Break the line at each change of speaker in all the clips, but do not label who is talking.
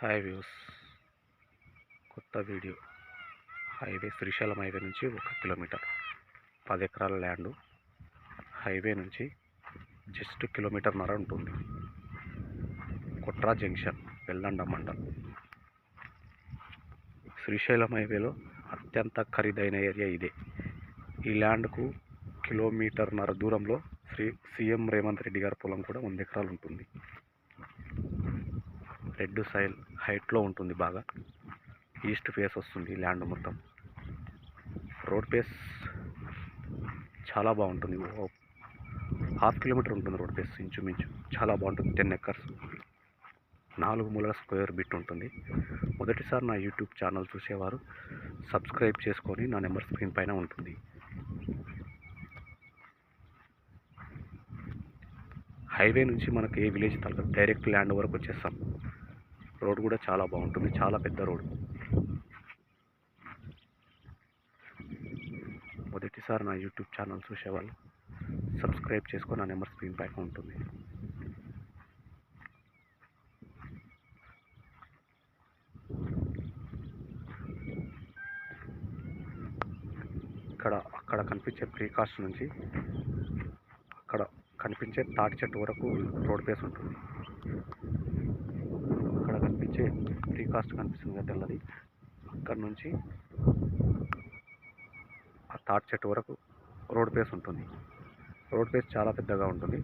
Hi views, కొత్త video. Highway Srisailam highway నుంచి 1 kilometre 10 ఎకరాల ల్యాండ్. హైవే నుంచి జస్ట్ కిలోమీటర్న్నర ఉంటుంది. కొట్రా జంక్షన్, వెల్లండ మండల్. శ్రీశైలం హైవేలో అత్యంత ఖరీదైన ఏరియా ఇదే. ఈ ల్యాండ్కు కిలోమీటర్న్నర దూరంలో సీఎం రేవంత్ రెడ్డి గారి పొలం కూడా 100 ఎకరాలు ఉంటుంది. రెడ్ సాయిల్ హైట్లో ఉంటుంది, బాగా ఈస్ట్ ఫేస్ వస్తుంది ల్యాండ్ మొత్తం. రోడ్ ఫేస్ చాలా బాగుంటుంది. 1/2 కిలోమీటర్ ఉంటుంది రోడ్ ఫేస్ ఇంచుమించు. చాలా బాగుంటుంది. 10 ఎకర్స్, 4 మూలల స్క్వేర్ బిట్ ఉంటుంది. మొదటిసారి నా యూట్యూబ్ ఛానల్ చూసేవారు సబ్స్క్రైబ్ చేసుకొని, నా నెంబర్ స్క్రీన్ పైన ఉంటుంది. హైవే నుంచి మనకు ఏ విలేజ్ తలకదు, డైరెక్ట్ ల్యాండ్ వరకు వచ్చేస్తాం. రోడ్ కూడా చాలా బాగుంటుంది, చాలా పెద్ద రోడ్. మొదటిసారి నా యూట్యూబ్ ఛానల్ చూసేవాళ్ళు సబ్స్క్రైబ్ చేసుకొని, నా నెంబర్ స్క్రీన్ పైన ఉంటుంది. అక్కడ కనిపించే ప్రీకాస్ట్ నుంచి అక్కడ కనిపించే తాటి చెట్టు వరకు రోడ్ ఫేస్ ఉంటుంది. అక్కడ కనిపించే ప్రీకాస్ట్ కనిపిస్తుంది తెల్లది, అక్కడ నుంచి ఆ తాటి చెట్టు వరకు రోడ్ ఫేస్ ఉంటుంది. రోడ్ ఫేస్ చాలా పెద్దగా ఉంటుంది.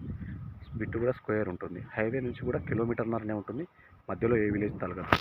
బిట్టు కూడా స్క్వేర్ ఉంటుంది. హైవే నుంచి కూడా కిలోమీటర్న్నరనే ఉంటుంది. మధ్యలో ఏ విలేజ్ తలగదు.